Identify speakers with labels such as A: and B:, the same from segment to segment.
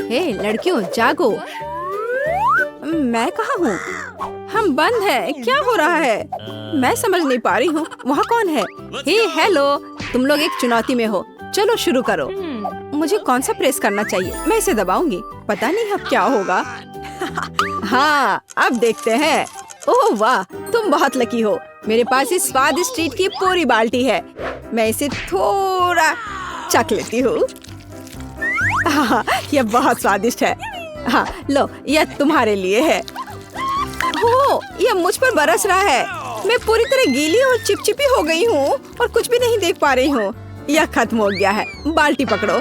A: हे लड़कियों जागो। मैं कहाँ हूँ? हम बंद है। क्या हो रहा है? मैं समझ नहीं पा रही हूँ। वहाँ कौन है? हे हेलो, तुम लोग एक चुनौती में हो। चलो शुरू करो। मुझे कौन सा प्रेस करना चाहिए? मैं इसे दबाऊंगी। पता नहीं अब क्या होगा। हाँ अब देखते हैं। ओह वाह, तुम बहुत लकी हो। मेरे पास इस स्वादिष्ट ट्रीट की पूरी बाल्टी है। मैं इसे थोड़ा चख लेती हूँ। हाँ, यह बहुत स्वादिष्ट है। हाँ लो, यह तुम्हारे लिए है। हो, यह मुझ पर बरस रहा है। मैं पूरी तरह गीली और चिपचिपी हो गई हूँ और कुछ भी नहीं देख पा रही हूँ। यह खत्म हो गया है। बाल्टी पकड़ो।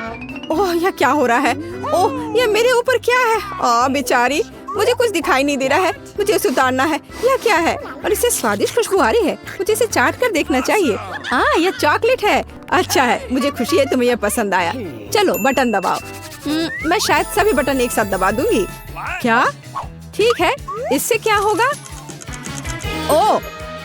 A: ओह यह क्या हो रहा है? ओह यह मेरे ऊपर क्या है? बेचारी, मुझे कुछ दिखाई नहीं दे रहा है। मुझे इसे उतारना है। यह क्या है? और इससे स्वादिष्ट खुशबू आ रही है। मुझे इसे चाट कर देखना चाहिए। हाँ यह चॉकलेट है। अच्छा है, मुझे खुशी है तुम्हें यह पसंद आया। चलो बटन दबाओ। मैं शायद सभी बटन एक साथ दबा दूंगी। क्या? ठीक है, इससे क्या होगा? ओह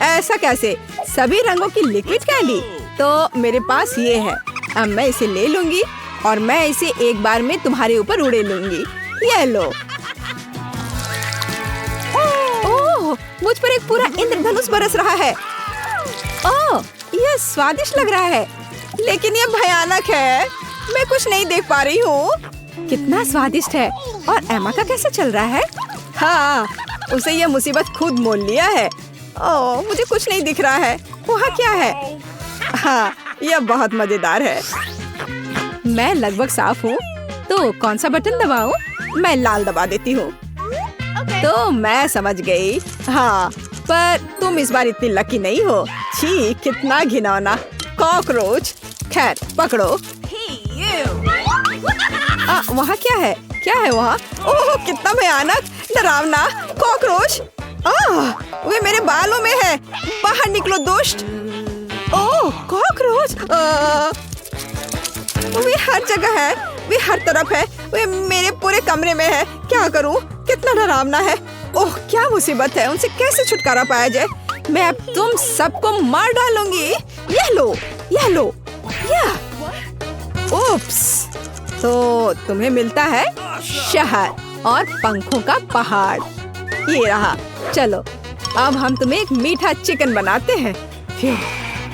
A: ऐसा कैसे? सभी रंगों की लिक्विड कैंडी। तो मेरे पास ये है। अब मैं इसे ले लूंगी और मैं इसे एक बार में तुम्हारे ऊपर उड़े लूंगी। ये लो। ओह मुझ पर एक पूरा इंद्रधनुष बरस रहा है। ओह यह स्वादिष्ट लग रहा है, लेकिन यह भयानक है। मैं कुछ नहीं देख पा रही हूँ। कितना स्वादिष्ट है। और एमा का कैसा चल रहा है? हाँ, उसे यह मुसीबत खुद मोल लिया है। ओह मुझे कुछ नहीं दिख रहा है। वहाँ क्या है? हाँ यह बहुत मजेदार है। मैं लगभग साफ हूँ। तो कौन सा बटन दबाऊं? मैं लाल दबा देती हूँ। तो मैं समझ गई। हाँ पर तुम इस बार इतनी लकी नहीं हो। छी कितना घिनौना कॉकरोच। खैर पकड़ो। वहाँ क्या है? क्या है वहाँ? ओह कितना भयानक डरावना कॉकरोच। वे मेरे बालों में है। बाहर निकलो दुष्ट। ओह कॉकरोच। वे हर जगह है। वे हर तरफ है। वे मेरे पूरे कमरे में है। क्या करूं? कितना डरावना है। ओह क्या मुसीबत है। उनसे कैसे छुटकारा पाया जाए? मैं अब तुम सबको मार डालूंगी। यह लो, यह लो, यह। ओप्स, तो तुम्हें मिलता है शहर और पंखों का पहाड़। ये रहा। चलो अब हम तुम्हें एक मीठा चिकन बनाते हैं।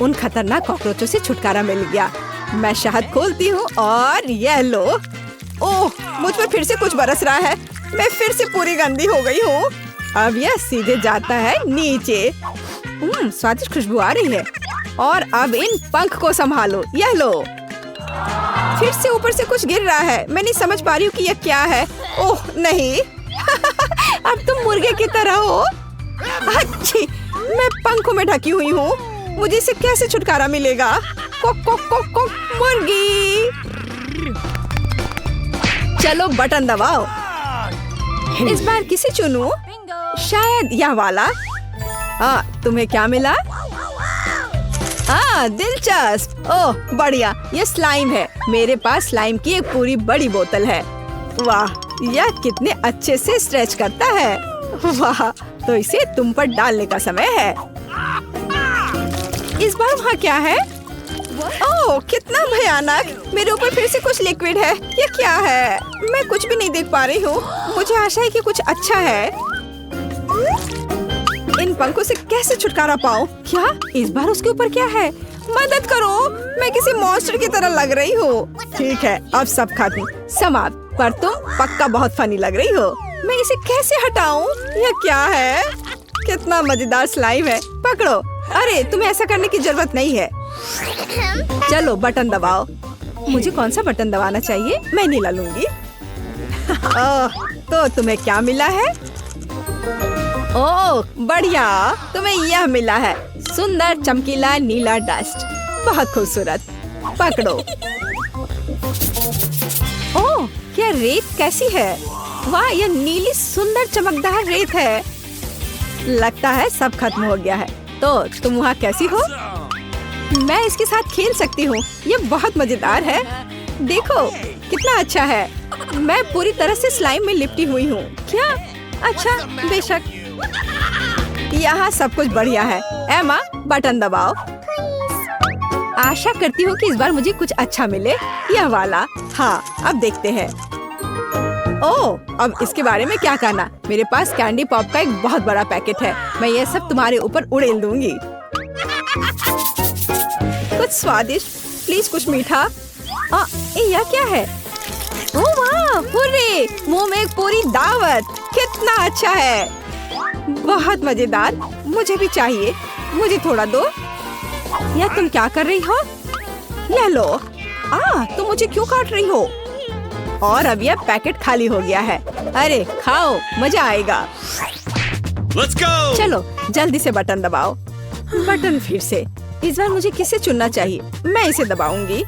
A: उन खतरनाक कॉकरोचों से छुटकारा मिल गया। मैं शहद खोलती हूँ और यह लो। ओह मुझ पर फिर से कुछ बरस रहा है। मैं फिर से पूरी गंदी हो गई हूँ। अब यह सीधे जाता है नीचे। स्वादिष्ट खुशबू आ रही है। और अब इन पंख को संभालो। यह लो। फिर से ऊपर से कुछ गिर रहा है। मैं नहीं समझ पा रही हूँ कि यह क्या है। ओह नहीं। अब तुम मुर्गे की तरह हो। अच्छी, मैं पंखों में ढकी हुई हूँ। मुझे इससे कैसे छुटकारा मिलेगा? कोक कोक कोक कोक मुर्गी। चलो बटन दबाओ। इस बार किसे चुनूं? शायद यह वाला। तुम्हें क्या मिला? दिलचस्प। ओह बढ़िया, यह स्लाइम है। मेरे पास स्लाइम की एक पूरी बड़ी बोतल है। वाह, यह कितने अच्छे से स्ट्रेच करता है। वाह, तो इसे तुम पर डालने का समय है। इस बार वहाँ क्या है? ओह कितना भयानक। मेरे ऊपर फिर से कुछ लिक्विड है। ये क्या है? मैं कुछ भी नहीं देख पा रही हूँ। मुझे आशा है कि कुछ अच्छा है। इन पंखों से कैसे छुटकारा पाऊँ? क्या इस बार उसके ऊपर क्या है? मदद करो, मैं किसी मॉन्स्टर की तरह लग रही हूँ। ठीक है, अब सब खत्म, समाप्त। पर तुम पक्का बहुत फनी लग रही हो। मैं इसे कैसे हटाऊं? यह क्या है? कितना मजेदार स्लाइम है। पकड़ो। अरे तुम्हें ऐसा करने की जरूरत नहीं है। चलो बटन दबाओ। मुझे कौन सा बटन दबाना चाहिए? मैं नीला लूंगी। तो तुम्हें क्या मिला है? ओह बढ़िया, तुम्हें यह मिला है। सुंदर चमकीला नीला डस्ट। बहुत खूबसूरत। पकड़ो। ओह क्या रेत कैसी है? वाह, यह नीली सुंदर चमकदार रेत है। लगता है सब खत्म हो गया है। तो तुम वहाँ कैसी हो? मैं इसके साथ खेल सकती हूँ। यह बहुत मजेदार है। देखो कितना अच्छा है। मैं पूरी तरह से स्लाइम में लिपटी हुई हूँ। क्या? अच्छा बेशक। यहाँ सब कुछ बढ़िया है। एमा बटन दबाओ। आशा करती हूँ कि इस बार मुझे कुछ अच्छा मिले। यह वाला। हाँ अब देखते हैं। ओह, अब इसके बारे में क्या कहना। मेरे पास कैंडी पॉप का एक बहुत बड़ा पैकेट है। मैं ये सब तुम्हारे ऊपर उड़ेल दूंगी। कुछ स्वादिष्ट, प्लीज कुछ मीठा। यह क्या है? ओह वाह, हुर्रे! मुंह में एक पूरी दावत। कितना अच्छा है, बहुत मजेदार। मुझे भी चाहिए, मुझे थोड़ा दो। या तुम क्या कर रही हो? ले लो। तुम मुझे क्यों काट रही हो? और अब यह पैकेट खाली हो गया है। अरे खाओ, मजा आएगा।
B: Let's go!
A: चलो जल्दी से बटन दबाओ। बटन फिर से। इस बार मुझे किसे चुनना चाहिए? मैं इसे दबाऊंगी।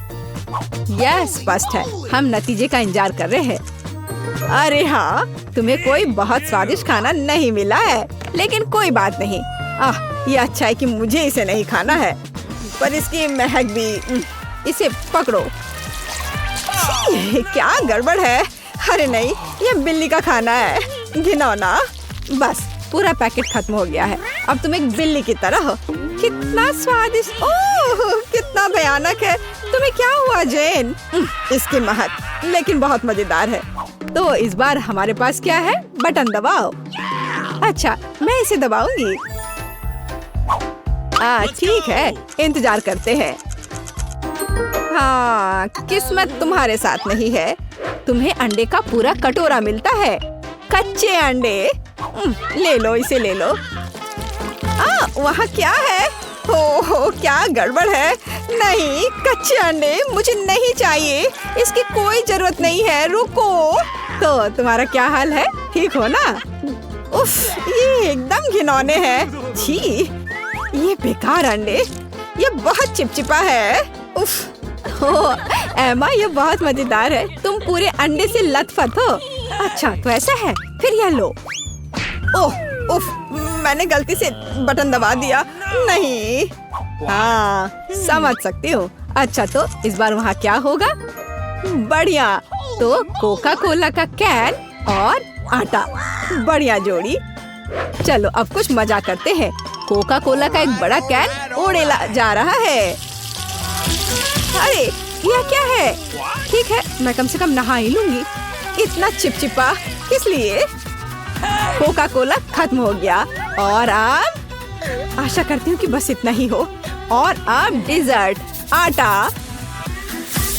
A: यह स्पष्ट है, हम नतीजे का इंतजार कर रहे हैं। अरे हाँ, तुम्हें कोई बहुत स्वादिष्ट खाना नहीं मिला है, लेकिन कोई बात नहीं। ये अच्छा है कि मुझे इसे नहीं खाना है, पर इसकी महक भी। इसे पकड़ो। क्या गड़बड़ है? अरे नहीं, ये बिल्ली का खाना है, घिनौना। बस पूरा पैकेट खत्म हो गया है। अब तुम एक बिल्ली की तरह हो। कितना स्वादिष्ट, ओह कितना भयानक है। तुम्हें क्या हुआ जेन? इसकी महक, लेकिन बहुत मजेदार है। तो इस बार हमारे पास क्या है? बटन दबाओ। अच्छा, मैं इसे दबाऊंगी। ठीक है, इंतजार करते हैं। हाँ, किस्मत तुम्हारे साथ नहीं है। तुम्हें अंडे का पूरा कटोरा मिलता है। कच्चे अंडे। ले लो, इसे ले लो। वहाँ क्या है? हो क्या गड़बड़ है? नहीं, कच्चे अंडे मुझे नहीं चाहिए। इसकी कोई जरूरत नहीं है। रुको। तो तुम्हारा क्या हाल है? ठीक हो ना? उफ, ये एकदम घिनौने हैं। छी, ये बेकार अंडे। ये बहुत चिपचिपा है। उफ। एमा, ये बहुत मजेदार है। तुम पूरे अंडे से लथपथ हो। अच्छा, तो ऐसा है? फिर यह लो। ओह, उफ, मैंने गलती से बटन दबा दिया। नहीं। समझ सकती हूँ। अच्छा, तो इस बार वहाँ क्या होगा? बढ़िया। तो कोका कोला का कैन और आटा, बढ़िया जोड़ी। चलो अब कुछ मजा करते हैं। कोका कोला का एक बड़ा कैन उड़ेला जा रहा है। अरे यह क्या है? ठीक है, मैं कम से कम नहा ही लूंगी। इतना चिपचिपा किस लिए? कोका कोला खत्म हो गया। और अब आशा करती हूँ कि बस इतना ही हो। और अब डिजर्ट, आटा।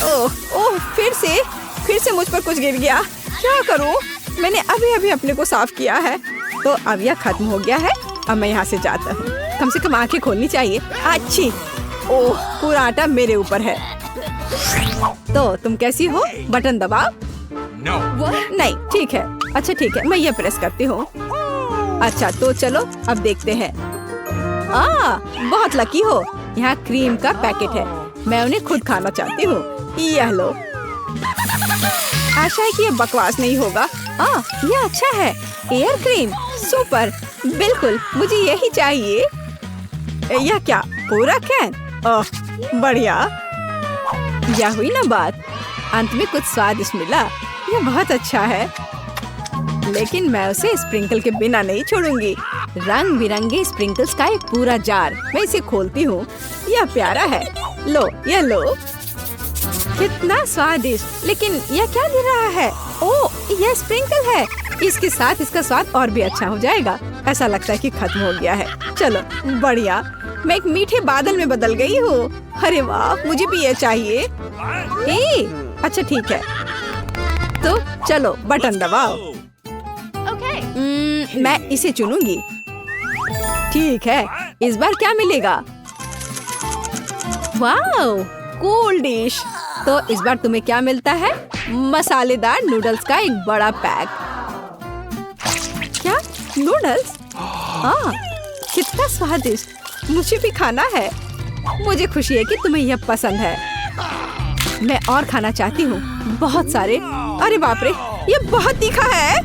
A: ओह, फिर से मुझ पर कुछ गिर गया। क्या करूँ? मैंने अभी अभी अपने को साफ किया है। तो अब यह खत्म हो गया है। अब मैं यहाँ से जाता हूँ। कम से कम आंखें खोलनी चाहिए। अच्छी। ओह, पूरा आटा मेरे ऊपर है। तो तुम कैसी हो? बटन दबाओ। नहीं, ठीक है। अच्छा ठीक है, मैं ये प्रेस करती हूँ। अच्छा, तो चलो अब देखते हैं। बहुत लकी हो। यहाँ क्रीम का पैकेट है। मैं उन्हें खुद खाना चाहती हूँ। यह लो। आशा है कि ये बकवास नहीं होगा। यह अच्छा है। Air cream, super. बिल्कुल, मुझे यही चाहिए। यह क्या? पूरा कैन? बढ़िया। यह हुई ना बात। अंत में कुछ स्वादिष्ट मिला। यह बहुत अच्छा है, लेकिन मैं उसे स्प्रिंकल के बिना नहीं छोड़ूंगी। रंग बिरंगे स्प्रिंकल्स का एक पूरा जार। मैं इसे खोलती हूँ। यह प्यारा है। लो, यह लो। कितना स्वादिष्ट। लेकिन यह क्या दे रहा है? ओह, यह स्प्रिंकल है। इसके साथ इसका स्वाद और भी अच्छा हो जाएगा। ऐसा लगता है कि खत्म हो गया है। चलो, बढ़िया। मैं एक मीठे बादल में बदल गई हूँ। अरे वाह, मुझे भी ये चाहिए। अच्छा ठीक है, तो चलो बटन दबाओ। मैं इसे चुनूंगी। ठीक है, इस बार क्या मिलेगा? Wow, cool dish. तो इस बार तुम्हें क्या मिलता है? मसालेदार नूडल्स का एक बड़ा पैक। क्या नूडल्स? कितना स्वादिष्ट। मुझे भी खाना है। मुझे खुशी है कि तुम्हें यह पसंद है। मैं और खाना चाहती हूँ, बहुत सारे। अरे बाप रे, ये बहुत तीखा है।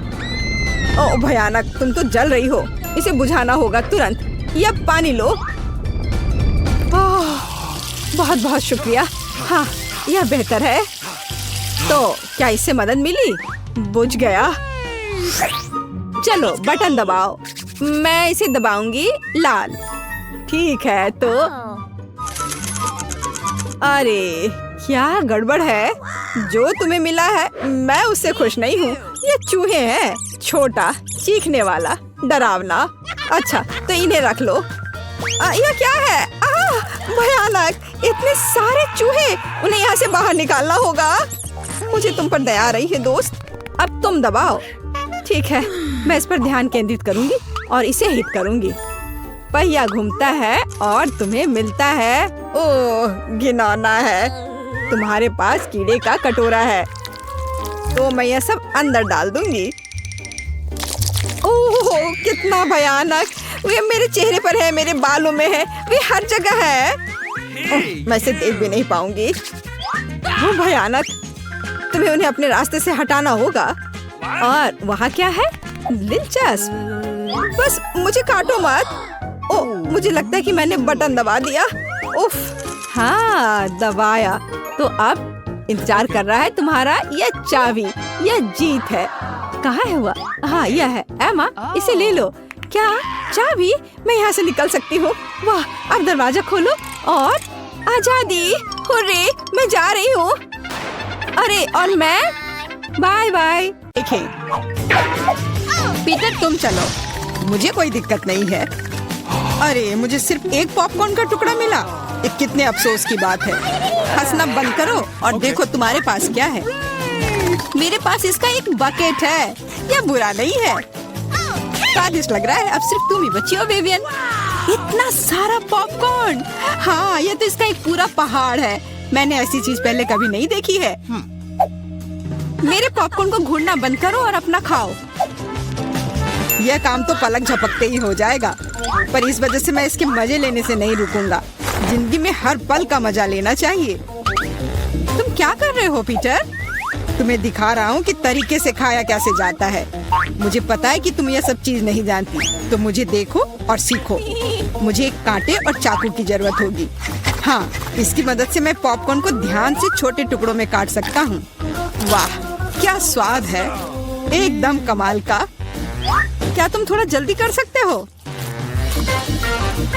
A: ओह भयानक, तुम तो जल रही हो। इसे बुझाना होगा तुरंत। यह पानी लो। बहुत बहुत शुक्रिया। हाँ, यह बेहतर है। तो क्या इससे मदद मिली? बुझ गया। चलो बटन दबाओ। मैं इसे दबाऊंगी लाल। ठीक है, तो अरे क्या गड़बड़ है? जो तुम्हें मिला है मैं उससे खुश नहीं हूँ। ये चूहे हैं, छोटा, चीखने वाला, डरावना। अच्छा तो इन्हें रख लो। यह क्या है? भयानक, इतने सारे चूहे, उन्हें यहाँ से बाहर निकालना होगा। मुझे तुम पर दया आ रही है दोस्त, अब तुम दबाओ। ठीक है, मैं इस पर ध्यान केंद्रित करूंगी और इसे हिट करूंगी। पहिया घूमता है और तुम्हें मिलता है। ओह घिनौना है, तुम्हारे पास कीड़े का कटोरा है, तो मैं यह सब अंदर डाल दूंगी। ओह कितना भयानक, वे मेरे चेहरे पर है, मेरे बालों में है, वे हर जगह है। मैं इसे देख भी नहीं पाऊंगी। वो भयानक, तुम्हें उन्हें अपने रास्ते से हटाना होगा। और वहाँ क्या है? दिलचस्प, बस मुझे काटो मत। ओह मुझे लगता है कि मैंने बटन दबा दिया। उफ, हाँ दबाया। तो अब इंतजार कर रहा है तुम्हारा यह चाबी, यह जीत है। कहाँ है हुआ? हाँ यह है। एमा इसे ले लो। क्या चाबी? मैं यहाँ से निकल सकती हूँ। वाह, अब दरवाजा खोलो और आजादी। हुर्रे, मैं जा रही हूँ। अरे और मैं? Bye bye. देखें पीटर, तुम चलो, मुझे कोई दिक्कत नहीं है। अरे मुझे सिर्फ एक पॉपकॉर्न का टुकड़ा मिला, ये कितने अफसोस की बात है। हंसना बंद करो और देखो तुम्हारे पास क्या है। मेरे पास इसका एक बकेट है, यह बुरा नहीं है, स्वादिष्ट लग रहा है। अब सिर्फ तुम ही बची हो विवियन। इतना सारा पॉपकॉर्न, हाँ यह तो इसका एक पूरा पहाड़ है। मैंने ऐसी चीज पहले कभी नहीं देखी है। मेरे पॉपकॉर्न को घूरना बंद करो और अपना खाओ। यह काम तो पलक झपकते ही हो जाएगा, पर इस वजह से मैं इसके मजे लेने से नहीं रुकूंगा। जिंदगी में हर पल का मजा लेना चाहिए। तुम क्या कर रहे हो पीटर? तुम्हें दिखा रहा हूँ कि तरीके से खाया कैसे जाता है। मुझे पता है कि तुम यह सब चीज नहीं जानती, तो मुझे देखो और सीखो। मुझे एक कांटे और चाकू की जरूरत होगी। हाँ, इसकी मदद से मैं पॉपकॉर्न को ध्यान से छोटे टुकड़ों में काट सकता हूँ। वाह क्या स्वाद है, एकदम कमाल का। क्या तुम थोड़ा जल्दी कर सकते हो?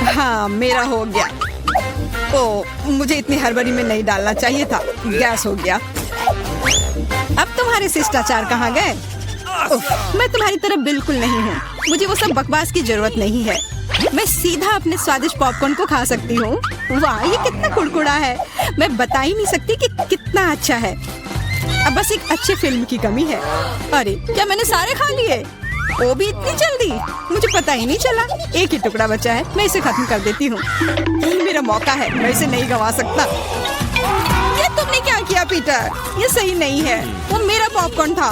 A: हाँ मेरा हो गया। ओह मुझे इतनी हड़बड़ी में नहीं डालना चाहिए था, गैस हो गया। अब तुम्हारे शिष्टाचार कहाँ गए? मैं तुम्हारी तरफ बिल्कुल नहीं हूँ, मुझे वो सब बकवास की जरूरत नहीं है। मैं सीधा अपने स्वादिष्ट पॉपकॉर्न को खा सकती हूँ। वाह ये कितना कुड़कुड़ा है, मैं बता ही नहीं सकती कि कितना अच्छा है। अब बस एक अच्छे फिल्म की कमी है। अरे क्या मैंने सारे खा लिए? वो भी इतनी जल्दी, मुझे पता ही नहीं चला। एक ही टुकड़ा बचा है, मैं इसे खत्म कर देती हूँ। यही मेरा मौका है, मैं इसे नहीं गंवा सकता। ये तुमने क्या किया पीटर? ये सही नहीं है, वो मेरा पॉपकॉर्न था।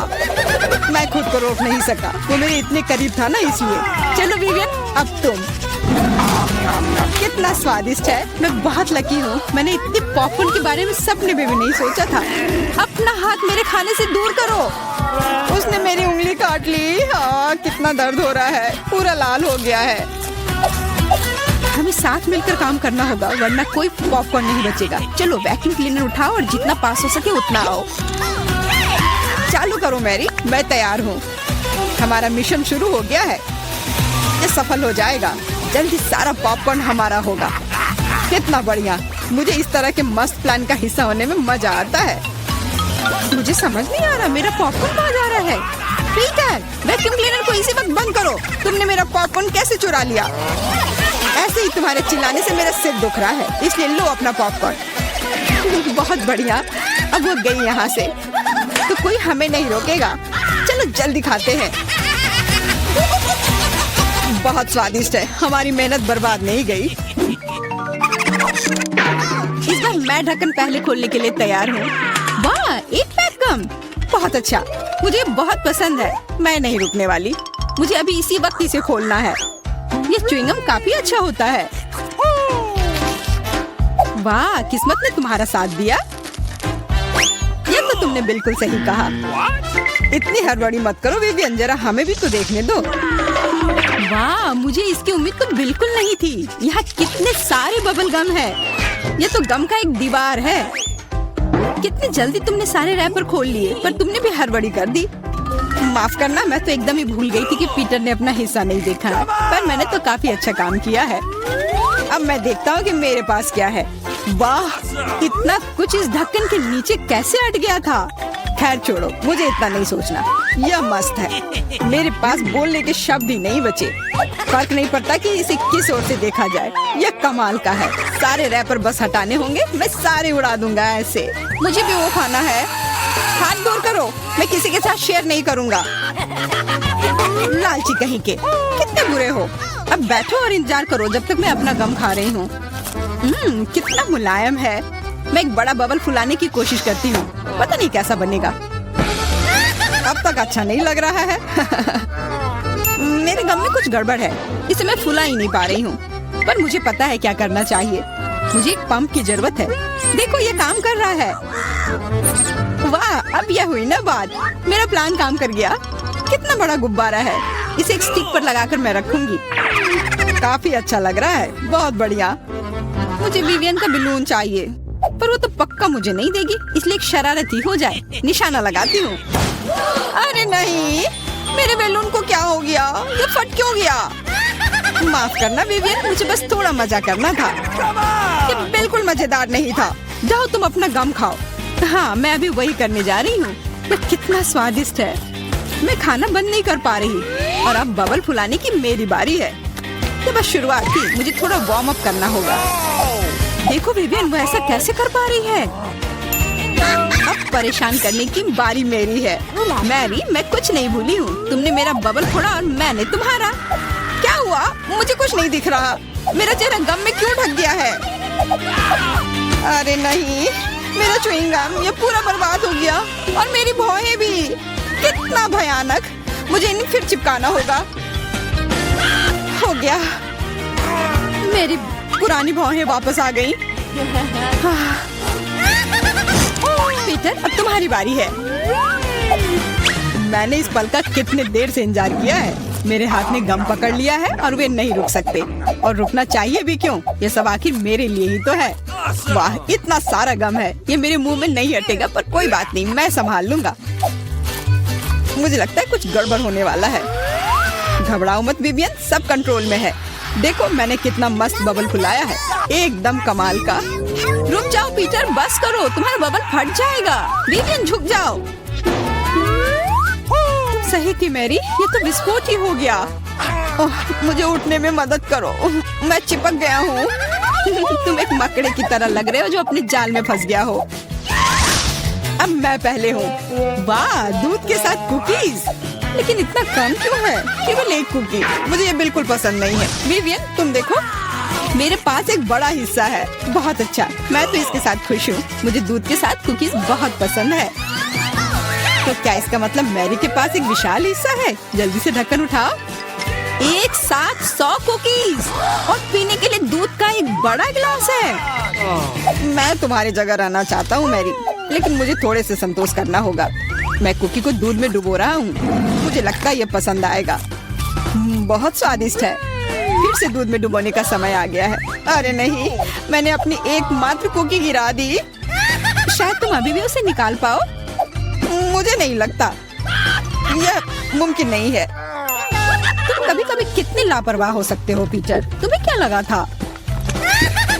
A: मैं खुद को रोक नहीं सका, वो मेरे इतने करीब था ना, इसलिए। चलो विवियन अब तुम। कितना स्वादिष्ट है, मैं बहुत लकी हूँ। मैंने इतने पॉपकॉर्न के बारे में सपने में भी नहीं सोचा था। अपना हाथ मेरे खाने से दूर करो। उसने मेरी उंगली काट ली। हाँ कितना दर्द हो रहा है, पूरा लाल हो गया है। हमें साथ मिलकर काम करना होगा, वरना कोई पॉपकॉर्न नहीं बचेगा। चलो वैक्यूम क्लीनर उठाओ और जितना पास हो सके उतना आओ। चालू करो मैरी, मैं तैयार हूँ। हमारा मिशन शुरू हो गया है, ये सफल हो जाएगा। जल्दी सारा पॉपकॉर्न हमारा होगा। कितना बढ़िया, मुझे इस तरह के मस्त प्लान का हिस्सा होने में मजा आता है। मुझे समझ नहीं आ रहा मेरा पॉपकॉर्न कहाँ जा रहा है। पीटर, वैक्यूम क्लीनर को इसी वक्त बंद करो। तुमने मेरा पॉपकॉर्न कैसे चुरा लिया? ऐसे ही तुम्हारे चिल्लाने से मेरा सिर दुख रहा है, इसलिए लो अपना पॉपकॉर्न। बहुत बढ़िया, अब वो गई यहाँ से, तो कोई हमें नहीं रोकेगा। चलो जल्दी खाते हैं। बहुत स्वादिष्ट है, हमारी मेहनत बर्बाद नहीं गई। इस बार मैं ढक्कन पहले खोलने के लिए तैयार हूँ। वाह, एक पैक कम, बहुत अच्छा, मुझे बहुत पसंद है। मैं नहीं रुकने वाली, मुझे अभी इसी वक्त इसे खोलना है। ये च्युइंगम काफी अच्छा होता है। वाह, किस्मत ने तुम्हारा साथ दिया। ये तो तुमने बिल्कुल सही कहा। इतनी हड़बड़ी मत करो विवियन, जरा हमें भी तो देखने दो। वाह, मुझे इसकी उम्मीद तो बिल्कुल नहीं थी। यहाँ कितने सारे बबल गम है, ये तो गम का एक दीवार है। कितनी जल्दी तुमने सारे रैपर खोल लिए, पर तुमने भी हड़बड़ी कर दी। माफ करना, मैं तो एकदम ही भूल गई थी कि पीटर ने अपना हिस्सा नहीं देखा है, पर मैंने तो काफी अच्छा काम किया है। अब मैं देखता हूँ कि मेरे पास क्या है। वाह, इतना कुछ इस ढक्कन के नीचे कैसे अट गया था। खैर छोड़ो, मुझे इतना नहीं सोचना। यह मस्त है। मेरे पास बोलने के शब्द ही नहीं बचे। फर्क नहीं पड़ता कि इसे किस ओर से देखा जाए, यह कमाल का है। सारे रैपर बस हटाने होंगे, मैं सारे उड़ा दूंगा ऐसे। मुझे भी वो खाना है। हाथ दूर करो, मैं किसी के साथ शेयर नहीं करूंगा। लालची कहीं के, कितने बुरे हो। अब बैठो और इंतजार करो जब तक मैं अपना गम खा रही हूँ। कितना मुलायम है। मैं एक बड़ा बबल फुलाने की कोशिश करती हूँ, पता नहीं कैसा बनेगा। अब तक अच्छा नहीं लग रहा है। मेरे गम में कुछ गड़बड़ है, इसे मैं फुला ही नहीं पा रही हूँ। पर मुझे पता है क्या करना चाहिए। मुझे एक पंप की जरूरत है। देखो ये काम कर रहा है। वाह, अब यह हुई ना बात। मेरा प्लान काम कर गया। कितना बड़ा गुब्बारा है। इसे एक स्टिक पर लगाकर मैं रखूंगी। काफी अच्छा लग रहा है, बहुत बढ़िया। मुझे विवियन का बलून चाहिए, पर वो तो पक्का मुझे नहीं देगी, इसलिए एक शरारती हो जाए। निशाना लगाती हूँ। अरे नहीं, मेरे बैलून को क्या हो गया? ये फट क्यों गया? माफ करना विवियन, मुझे बस थोड़ा मजा करना था। ये बिल्कुल मजेदार नहीं था। जाओ तुम अपना गम खाओ। हाँ, मैं अभी वही करने जा रही हूँ। ये कितना स्वादिष्ट है। मैं खाना बंद नहीं कर पा रही और अब बबल फुलाने की मेरी बारी है। ये बस शुरुआत थी, मुझे थोड़ा वार्म अप करना होगा। देखो विवियन, वो ऐसा कैसे कर पा रही है? अब परेशान करने की बारी मेरी है। मैरी, मैं कुछ नहीं भूली हूँ। तुमने मेरा बबल फोड़ा और मैंने तुम्हारा। क्या हुआ? मुझे कुछ नहीं दिख रहा। मेरा चेहरा गम में क्यों ढक गया है? अरे नहीं, मेरा च्युइंग गम ये पूरा बर्बाद हो गया और मेरी भौहें भी। कितना भयानक। मुझे इन्हें फिर चिपकाना होगा। हो गया, मेरी पुरानी भौहें वापस आ गईं। पीटर, अब तुम्हारी बारी है। मैंने इस पल का कितने देर से इंतजार किया है। मेरे हाथ ने गम पकड़ लिया है और वे नहीं रुक सकते। और रुकना चाहिए भी क्यों? ये सब आखिर मेरे लिए ही तो है। वाह, इतना सारा गम है। ये मेरे मुंह में नहीं हटेगा, पर कोई बात नहीं, मैं संभाल लूंगा। मुझे लगता है कुछ गड़बड़ होने वाला है। घबराओ मत विवियन, सब कंट्रोल में है। देखो मैंने कितना मस्त बबल फुलाया है, एकदम कमाल का। रुक जाओ पीटर, बस करो, तुम्हारा बबल फट जाएगा। विवियन झुक जाओ। सही थी मैरी, ये तो विस्फोट ही हो गया। मुझे उठने में मदद करो, मैं चिपक गया हूँ। तुम एक मकड़े की तरह लग रहे हो जो अपने जाल में फंस गया हो। अब मैं पहले हूँ। वाह, दूध के साथ कुकीज। लेकिन इतना कम क्यों है? केवल एक कुकी। मुझे ये बिल्कुल पसंद नहीं है। विवियन, तुम देखो, मेरे पास एक बड़ा हिस्सा है। बहुत अच्छा, मैं तो इसके साथ खुश हूँ। मुझे दूध के साथ कुकीज बहुत पसंद है। तो क्या इसका मतलब मैरी के पास एक विशाल हिस्सा है? जल्दी से ढक्कन उठाओ। एक साथ 100 कुकीज और पीने के लिए दूध का एक बड़ा गिलास है। मैं तुम्हारी जगह रहना चाहता हूँ मैरी, लेकिन मुझे थोड़े से संतोष करना होगा। मैं कुकी को दूध में डुबो रहा हूँ। मुझे लगता है ये पसंद आएगा। बहुत स्वादिष्ट है। फिर से दूध में डुबोने का समय आ गया है। अरे नहीं, मैंने अपनी एकमात्र कुकी गिरा दी। शायद तुम अभी भी उसे निकाल पाओ। मुझे नहीं लगता, यह मुमकिन नहीं है। तुम कभी कभी कितने लापरवाह हो सकते हो पीटर। तुम्हें क्या लगा था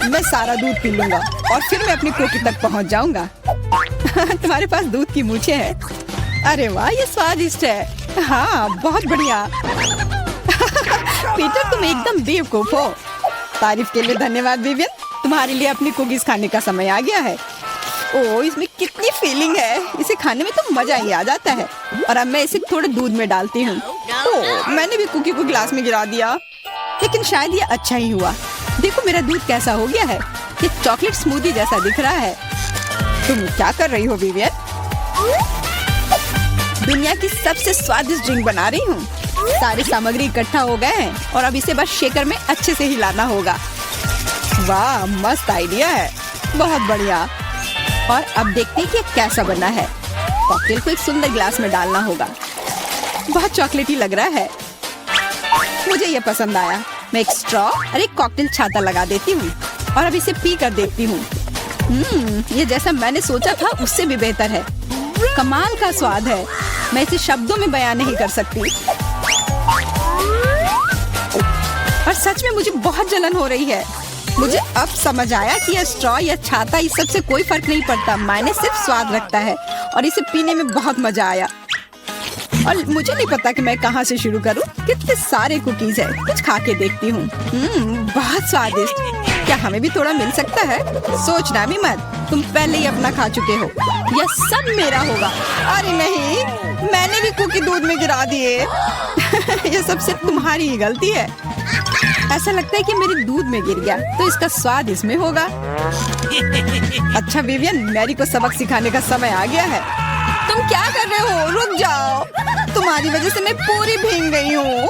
A: मैं सारा दूध पी लूंगा और फिर मैं अपनी कुकी तक पहुंच जाऊंगा? तुम्हारे पास दूध की मूछें हैं। अरे वाह, ये स्वादिष्ट है। हाँ, बहुत बढ़िया। पीटर, तुम एकदम बेवकूफ हो। तारीफ के लिए धन्यवाद विवियन। तुम्हारे लिए अपनी कुकीज खाने का समय आ गया है। ओह, इसमें कितनी फीलिंग है। इसे खाने में तो मजा ही आ जाता है। और अब मैं इसे थोड़े दूध में डालती हूँ। ओह, मैंने भी कुकी को गिलास में गिरा दिया, लेकिन शायद ये अच्छा ही हुआ। देखो मेरा दूध कैसा हो गया है। ये चॉकलेट स्मूदी जैसा दिख रहा है। तुम क्या कर रही हो विवियन? दुनिया की सबसे स्वादिष्ट ड्रिंक बना रही हूँ। सारी सामग्री इकट्ठा हो गए हैं और अब इसे बस शेकर में अच्छे से हिलाना होगा। वाह, मस्त आइडिया है, बहुत बढ़िया। और अब देखते हैं कि कैसा बना है। कॉकटेल को एक सुंदर गिलास में डालना होगा। बहुत चॉकलेटी लग रहा है। मुझे ये पसंद आया। मैं एक स्ट्रॉ और एक कॉकटेल छाता लगा देती हूँ और अब इसे पी कर देखती हूँ। ये जैसा मैंने सोचा था उससे भी बेहतर है। कमाल का स्वाद है। मैं इसे शब्दों में बयान नहीं कर सकती। और सच में मुझे बहुत जलन हो रही है। मुझे अब समझ आया कि यह स्ट्रॉ या छाता इस सब से कोई फर्क नहीं पड़ता। मैंने सिर्फ स्वाद रखता है और इसे पीने में बहुत मजा आया। और मुझे नहीं पता कि मैं कहाँ से शुरू करूँ। कितने सारे कुकीज है, कुछ खा के देखती हूँ। बहुत स्वादिष्ट। क्या हमें भी थोड़ा मिल सकता है? सोचना भी मत, तुम पहले ही अपना खा चुके हो। यह सब मेरा होगा। अरे नहीं, मैंने भी कुकी दूध में गिरा दिए। यह सब सिर्फ तुम्हारी ही गलती है। ऐसा लगता है कि मेरे दूध में गिर गया, तो इसका स्वाद इसमें होगा। अच्छा विवियन, मैरी को सबक सिखाने का समय आ गया है। तुम क्या कर रहे हो? रुक जाओ, तुम्हारी वजह से मैं पूरी भीग गई हूँ।